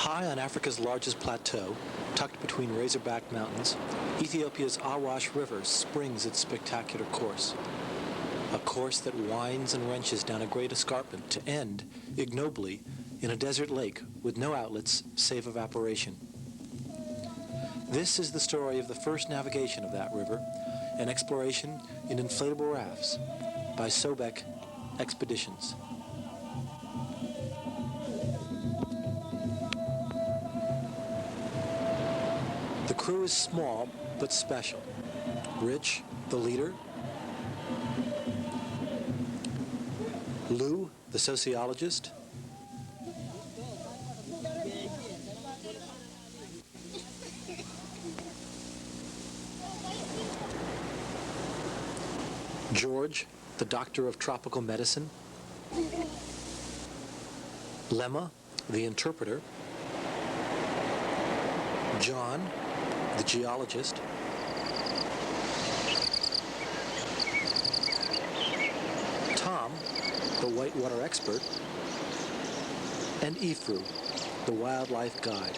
High on Africa's largest plateau, tucked between razorback mountains, Ethiopia's Awash River springs its spectacular course. A course that winds and wrenches down a great escarpment to end, ignobly, in a desert lake with no outlets save evaporation. This is the story of the first navigation of that river, an exploration in inflatable rafts by Sobek Expeditions. The crew is small but special. Rich, the leader. Lou, the sociologist. George, the doctor of tropical medicine. Lemma, the interpreter. John, the geologist. Tom, the whitewater expert. And Ifru, the wildlife guide.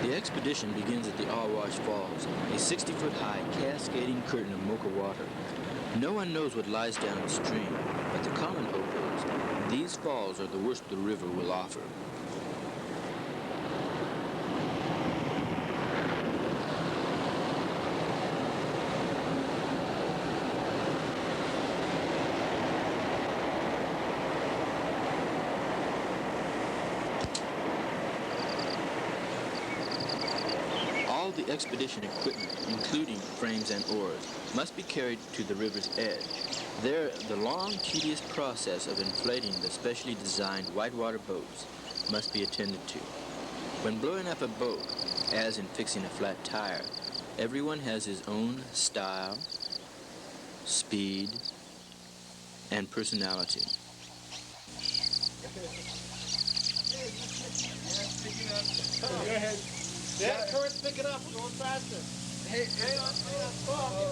The expedition begins at the Awash Falls, a 60-foot-high cascading curtain of mocha water. No one knows what lies down the stream, but the common hope is these falls are the worst the river will offer. All the expedition equipment, including frames and oars, must be carried to the river's edge. There, the long, tedious process of inflating the specially designed whitewater boats must be attended to. When blowing up a boat, as in fixing a flat tire, everyone has his own style, speed, and personality. Go ahead. Yeah, the current's picking up. We're going faster. Hey, hang on.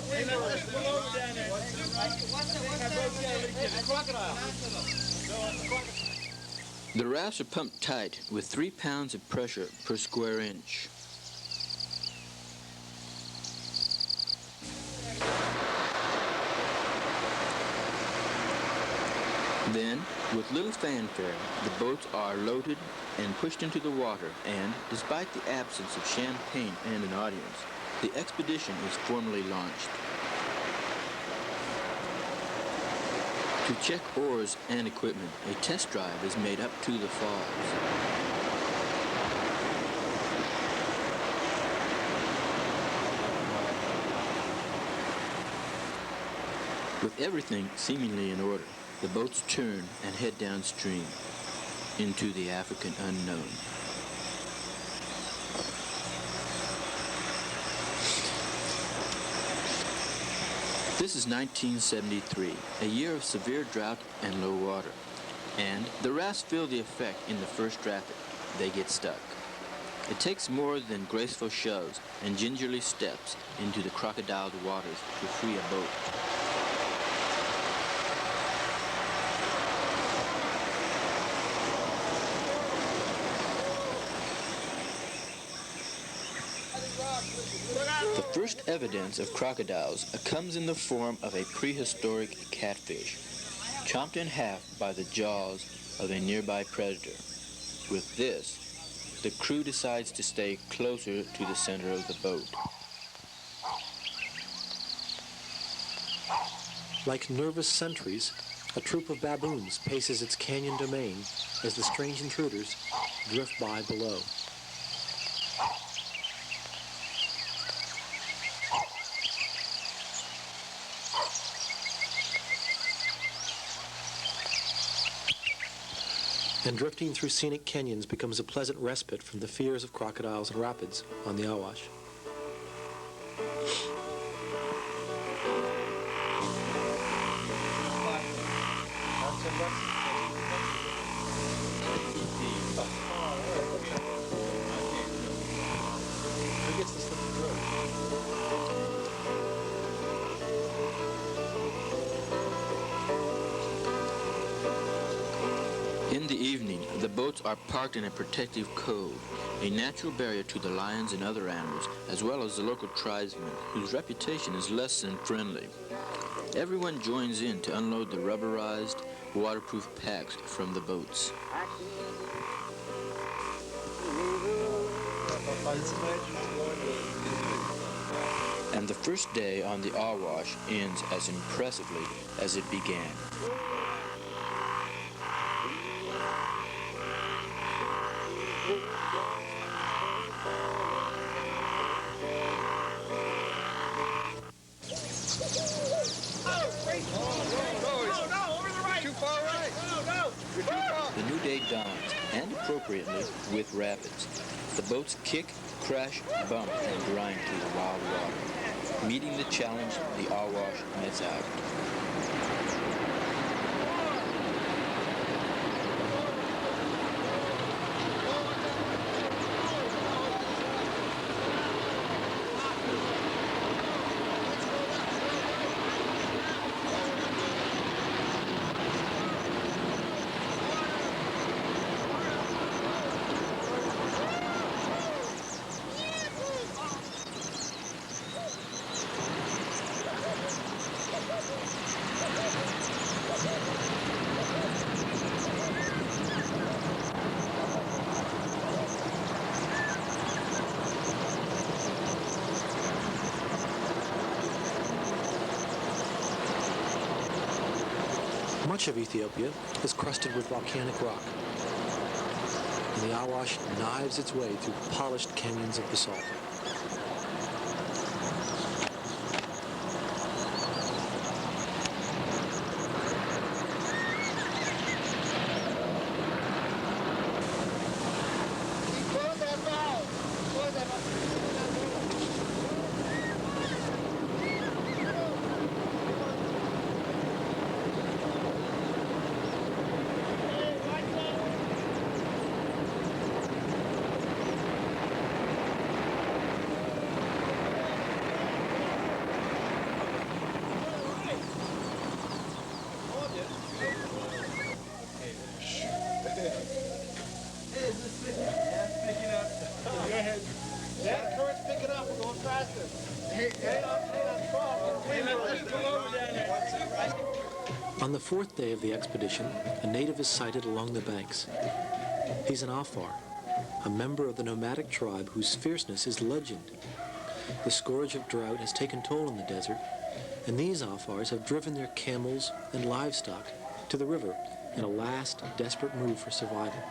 Hey, let's pull over down there. What's the crocodile? The rafts are pumped tight with 3 pounds of pressure per square inch. Then, with little fanfare, the boats are loaded and pushed into the water, and, despite the absence of champagne and an audience, the expedition is formally launched. To check oars and equipment, a test drive is made up to the falls. With everything seemingly in order, the boats turn and head downstream into the African unknown. This is 1973, a year of severe drought and low water. And the rafts feel the effect in the first rapid. They get stuck. It takes more than graceful shoves and gingerly steps into the crocodiled waters to free a boat. The first evidence of crocodiles comes in the form of a prehistoric catfish, chomped in half by the jaws of a nearby predator. With this, the crew decides to stay closer to the center of the boat. Like nervous sentries, a troop of baboons paces its canyon domain as the strange intruders drift by below. And drifting through scenic canyons becomes a pleasant respite from the fears of crocodiles and rapids on the Awash. Who gets this thing through? the evening, the boats are parked in a protective cove, a natural barrier to the lions and other animals, as well as the local tribesmen, whose reputation is less than friendly. Everyone joins in to unload the rubberized, waterproof packs from the boats. And the first day on the Awash ends as impressively as it began. The new day dawns, and appropriately, with rapids. The boats kick, crash, bump, and grind through the wild water, meeting the challenge the Awash mets out. Much of Ethiopia is crusted with volcanic rock, and the Awash knives its way through polished canyons of basalt. On the fourth day of the expedition, a native is sighted along the banks. He's an Afar, a member of the nomadic tribe whose fierceness is legend. The scourge of drought has taken toll in the desert, and these Afars have driven their camels and livestock to the river in a last desperate move for survival.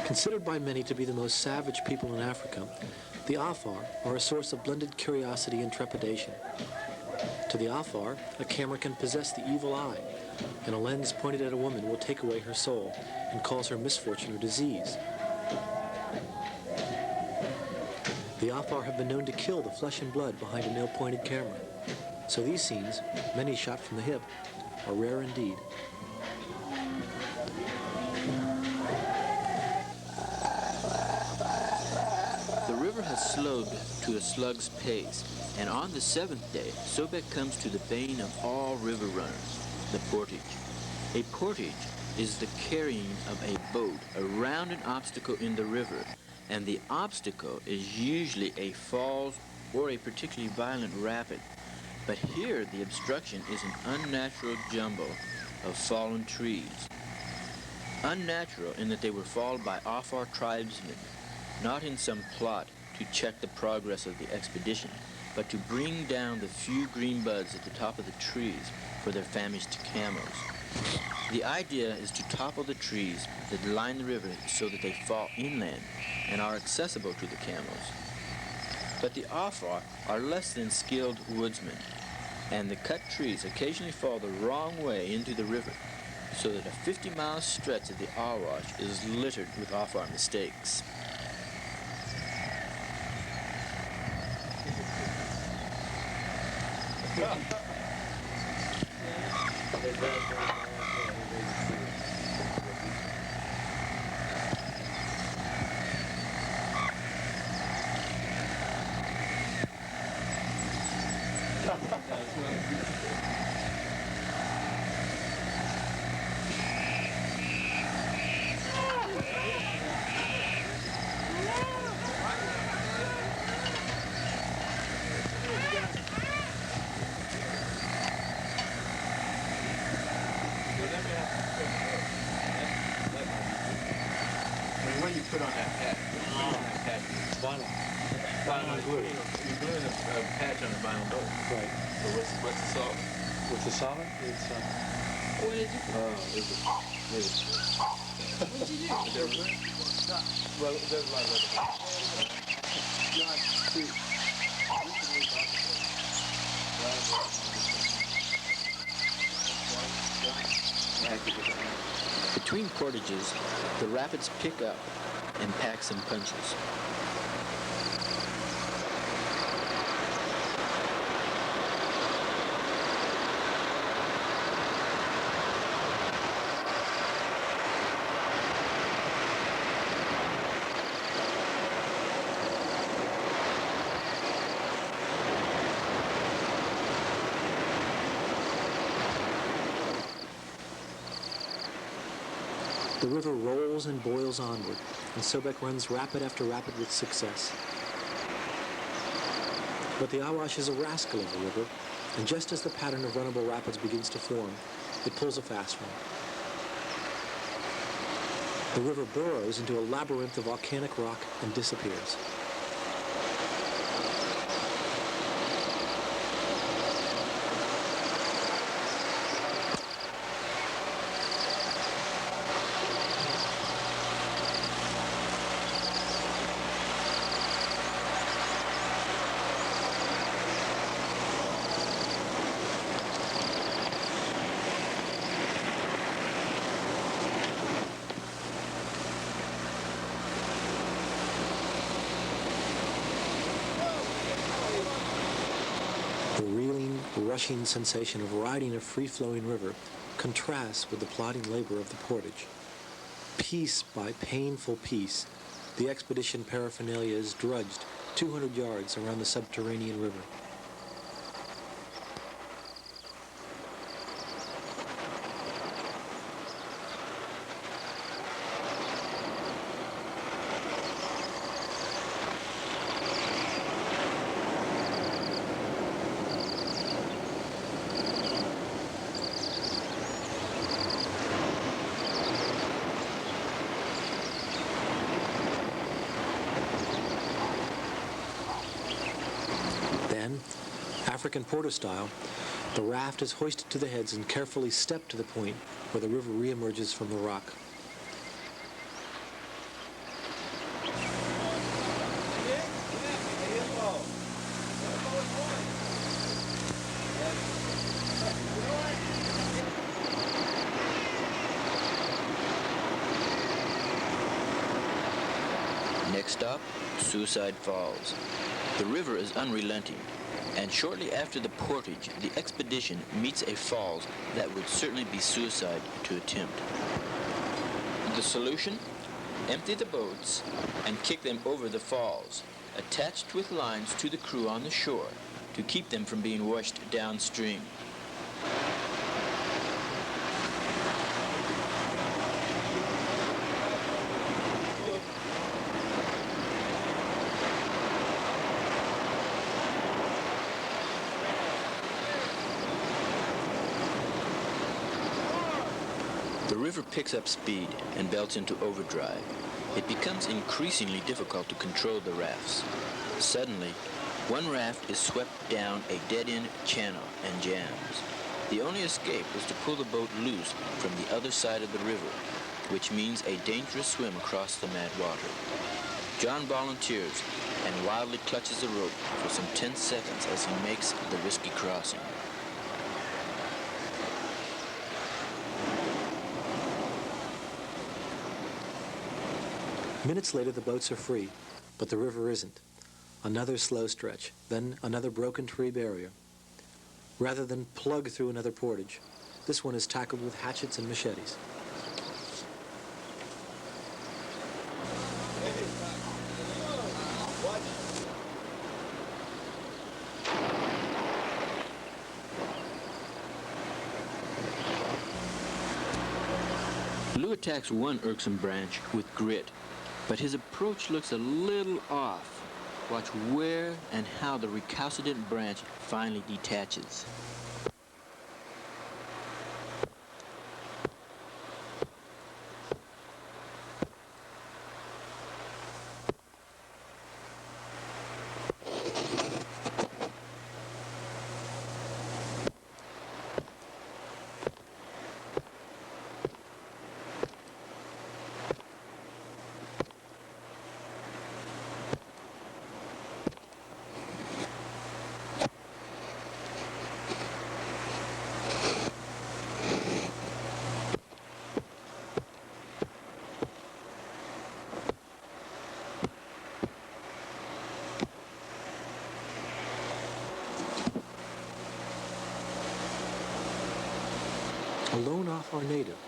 Considered by many to be the most savage people in Africa, the Afar are a source of blended curiosity and trepidation. To the Afar, a camera can possess the evil eye, and a lens pointed at a woman will take away her soul and cause her misfortune or disease. The Afar have been known to kill the flesh and blood behind a nail-pointed camera. So these scenes, many shot from the hip, are rare indeed. Slowed to a slug's pace, and on the seventh day, Sobek comes to the bane of all river runners, the portage. A portage is the carrying of a boat around an obstacle in the river, and the obstacle is usually a falls or a particularly violent rapid. But here the obstruction is an unnatural jumble of fallen trees. Unnatural in that they were felled by Afar tribesmen, not in some plot to check the progress of the expedition, but to bring down the few green buds at the top of the trees for their famished camels. The idea is to topple the trees that line the river so that they fall inland and are accessible to the camels. But the Afar are less than skilled woodsmen, and the cut trees occasionally fall the wrong way into the river, so that a 50-mile stretch of the Awash is littered with Afar mistakes. What do you put on that patch? Vinyl. Vinyl glue. You're gluing a patch on a vinyl boat. Right. So what's the solvent? What's the solvent? It's What did you do? What did you do? Well, there's a lot of other Between portages, the rapids pick up and pack some punches. The river rolls and boils onward, and Sobek runs rapid after rapid with success. But the Awash is a rascal of a river, and just as the pattern of runnable rapids begins to form, it pulls a fast one. The river burrows into a labyrinth of volcanic rock and disappears. Rushing sensation of riding a free-flowing river contrasts with the plodding labor of the portage. Piece by painful piece, the expedition paraphernalia is drudged 200 yards around the subterranean river. African porter style, the raft is hoisted to the heads and carefully stepped to the point where the river reemerges from the rock. Next stop, Suicide Falls. The river is unrelenting, and shortly after the portage, the expedition meets a falls that would certainly be suicide to attempt. The solution? Empty the boats and kick them over the falls, attached with lines to the crew on the shore to keep them from being washed downstream. The river picks up speed and belts into overdrive. It becomes increasingly difficult to control the rafts. Suddenly, one raft is swept down a dead-end channel and jams. The only escape is to pull the boat loose from the other side of the river, which means a dangerous swim across the mad water. John volunteers and wildly clutches the rope for some 10 seconds as he makes the risky crossing. Minutes later, the boats are free, but the river isn't. Another slow stretch, then another broken tree barrier. Rather than plug through another portage, this one is tackled with hatchets and machetes. attacks one irksome branch with grit, but his approach looks a little off. Watch where and how the recalcitrant branch finally detaches. A lone Afar native,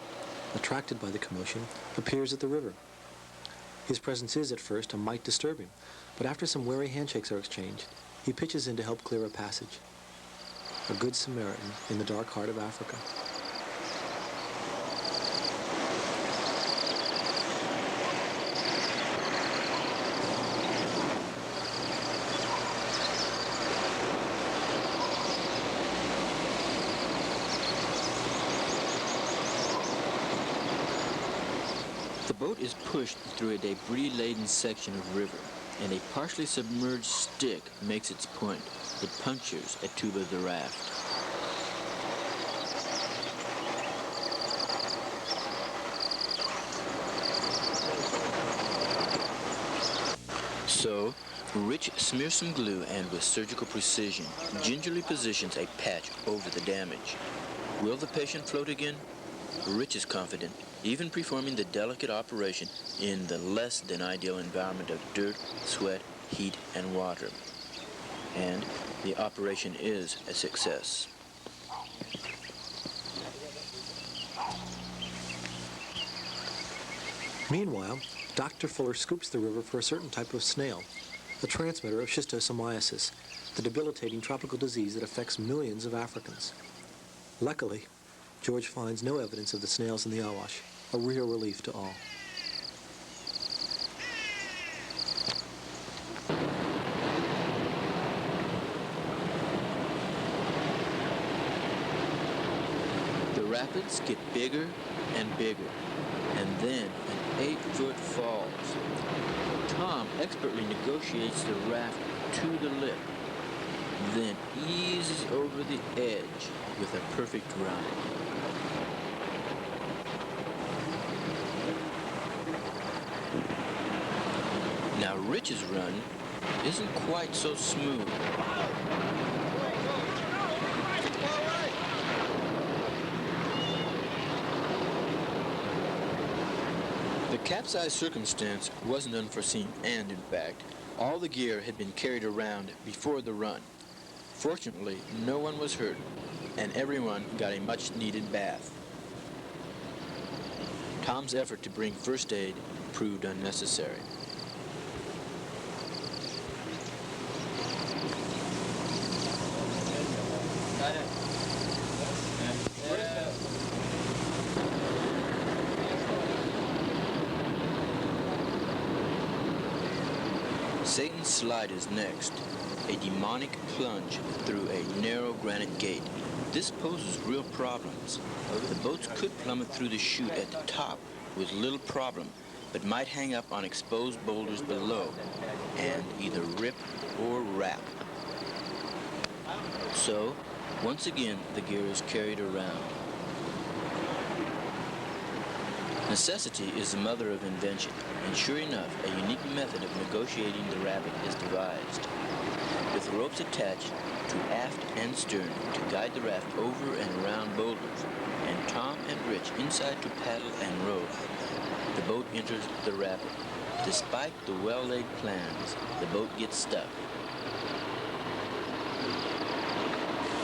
attracted by the commotion, appears at the river. His presence is, at first, a mite disturbing, but after some wary handshakes are exchanged, he pitches in to help clear a passage. A good Samaritan in the dark heart of Africa. The boat is pushed through a debris-laden section of river, and a partially submerged stick makes its point. It punctures a tube of the raft. So, Rich smears some glue and with surgical precision, gingerly positions a patch over the damage. Will the patient float again? Rich is confident, even performing the delicate operation in the less than ideal environment of dirt, sweat, heat, and water. And the operation is a success. Meanwhile, Dr. Fuller scoops the river for a certain type of snail, a transmitter of schistosomiasis, the debilitating tropical disease that affects millions of Africans. Luckily, George finds no evidence of the snails in the Awash, a real relief to all. The rapids get bigger and bigger, and then an 8-foot falls. Tom expertly negotiates the raft to the lip, then eases over the edge with a perfect run. Now Rich's run isn't quite so smooth. The capsize circumstance wasn't unforeseen, and in fact, all the gear had been carried around before the run. Fortunately, no one was hurt, and everyone got a much-needed bath. Tom's effort to bring first aid proved unnecessary. Satan's Slide is next, a demonic plunge through a narrow granite gate. This poses real problems. The boats could plummet through the chute at the top with little problem, but might hang up on exposed boulders below and either rip or wrap. So, once again, the gear is carried around. Necessity is the mother of invention, and sure enough, a unique method of negotiating the rapids is devised. With ropes attached to aft and stern to guide the raft over and around boulders, and Tom and Rich inside to paddle and row, the boat enters the rapid. Despite the well-laid plans, the boat gets stuck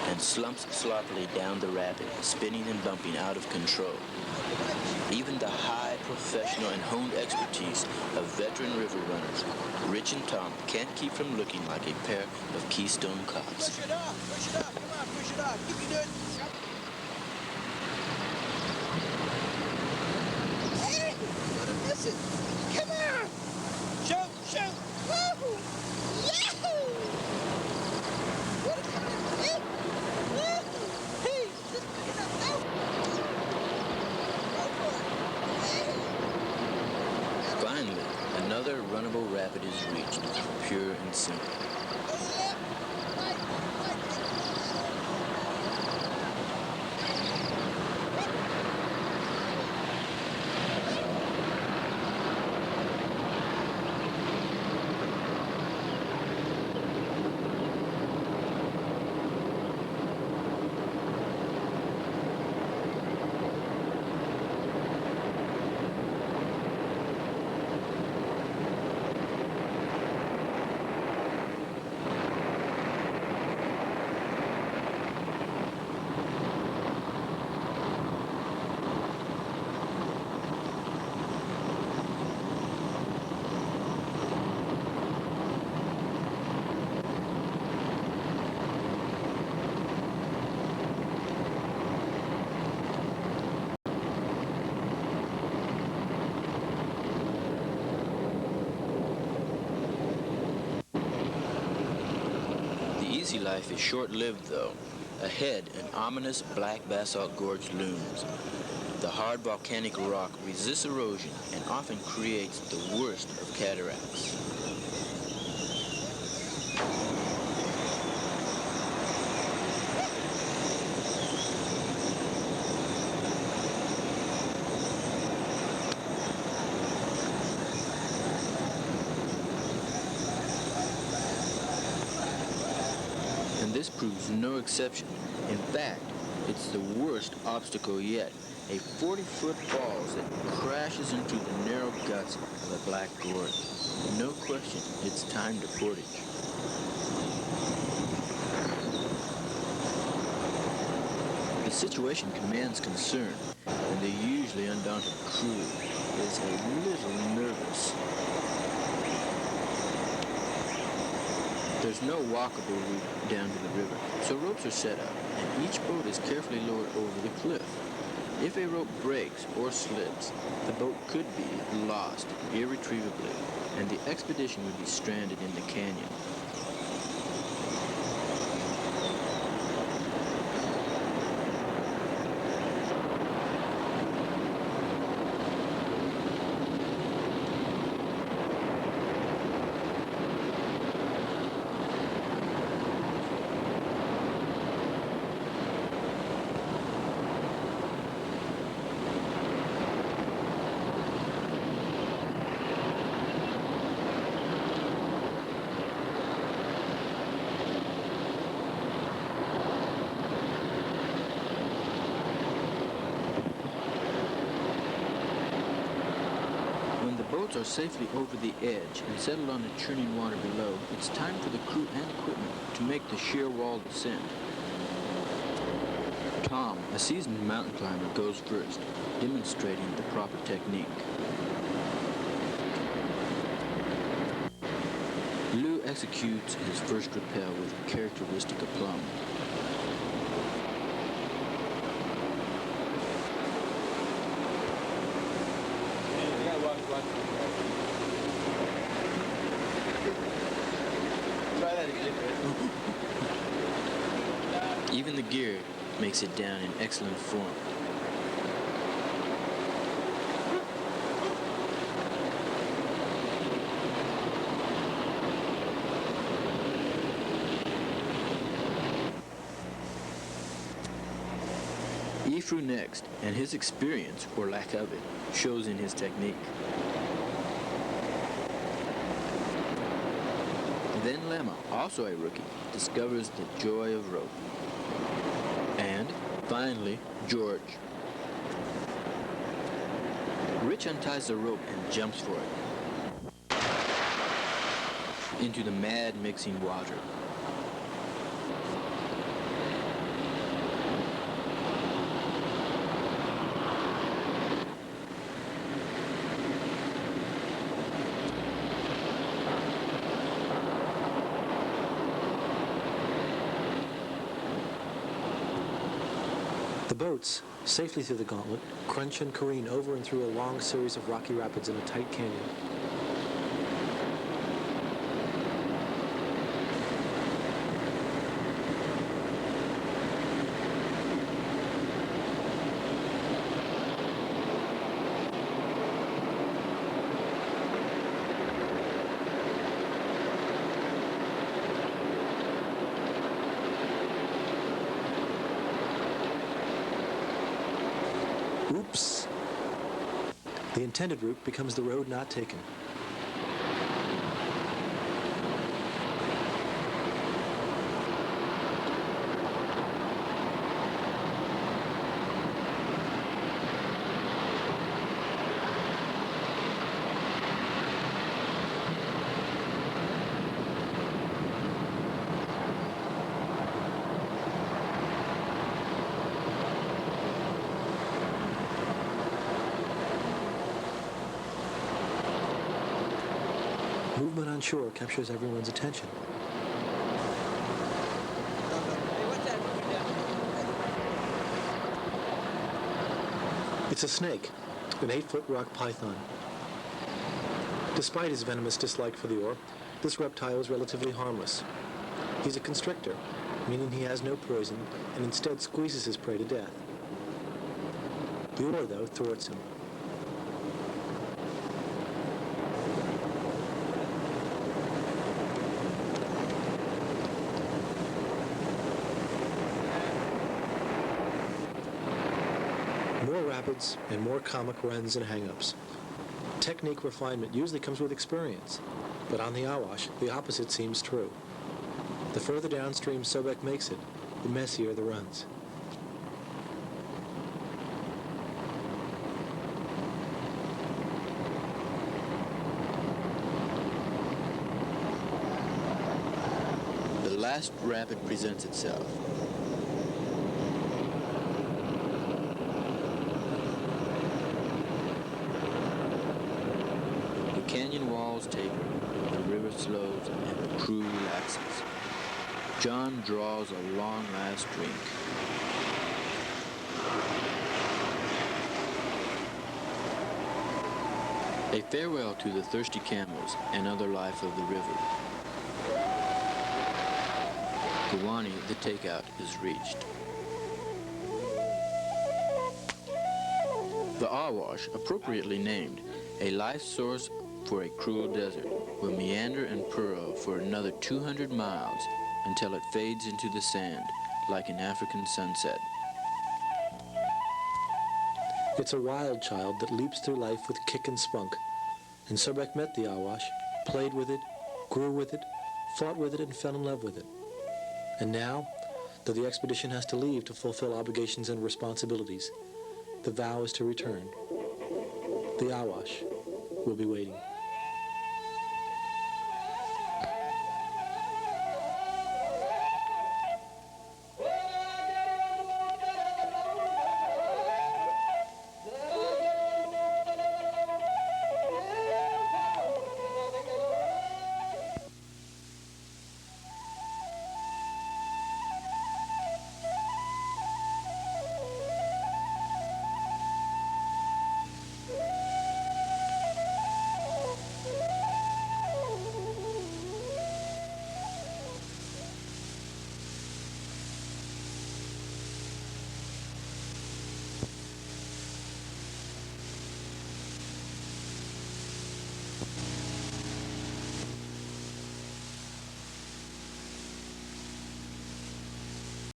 and slumps sloppily down the rapid, spinning and bumping out of control. Even the high professional and honed expertise of veteran river runners, Rich and Tom, can't keep from looking like a pair of Keystone Cops. Push it up, come on, push it up, keep it good. places. Come on. Shoot, shoot. Woo! Yahoo! What a time. Hey! Woo! Hey, just picking up now. Go for it. Finally, another runnable rapid is reached, pure and simple. Easy life is short-lived, though. Ahead, an ominous black basalt gorge looms. The hard volcanic rock resists erosion and often creates the worst of cataracts. This proves no exception. In fact, it's the worst obstacle yet. A 40-foot falls that crashes into the narrow guts of the Black Gorge. No question, it's time to portage. The situation commands concern, and the usually undaunted crew is a little nervous. There's no walkable route down to the river, so ropes are set up, and each boat is carefully lowered over the cliff. If a rope breaks or slips, the boat could be lost irretrievably, and the expedition would be stranded in the canyon. Boats are safely over the edge and settled on the churning water below. It's time for the crew and equipment to make the sheer wall descent. Tom, a seasoned mountain climber, goes first, demonstrating the proper technique. Lou executes his first rappel with characteristic aplomb. Even the gear makes it down in excellent form. Ifru next, and his experience, or lack of it, shows in his technique. Then Lemma, also a rookie, discovers the joy of rope. And, finally, George. Rich unties the rope and jumps for it. Into the mad mixing water. The boats, safely through the gauntlet, crunch and careen over and through a long series of rocky rapids in a tight canyon. Oops! The intended route becomes the road not taken. Movement on shore captures everyone's attention. Hey, what's that moving down? It's a snake, an 8-foot rock python. Despite his venomous dislike for the ore, this reptile is relatively harmless. He's a constrictor, meaning he has no poison and instead squeezes his prey to death. The ore, though, thwarts him. More rapids and more comic runs and hang-ups. Technique refinement usually comes with experience, but on the Awash, the opposite seems true. The further downstream Sobek makes it, the messier the runs. The last rapid presents itself. The canyon walls taper, the river slows, and the crew relaxes. John draws a long last drink. A farewell to the thirsty camels and other life of the river. Gawani, the takeout, is reached. The Awash, appropriately named, a life source for a cruel desert, will meander and purl for another 200 miles until it fades into the sand like an African sunset. It's a wild child that leaps through life with kick and spunk. And Sobek met the Awash, played with it, grew with it, fought with it, and fell in love with it. And now, though the expedition has to leave to fulfill obligations and responsibilities, the vow is to return. The Awash will be waiting.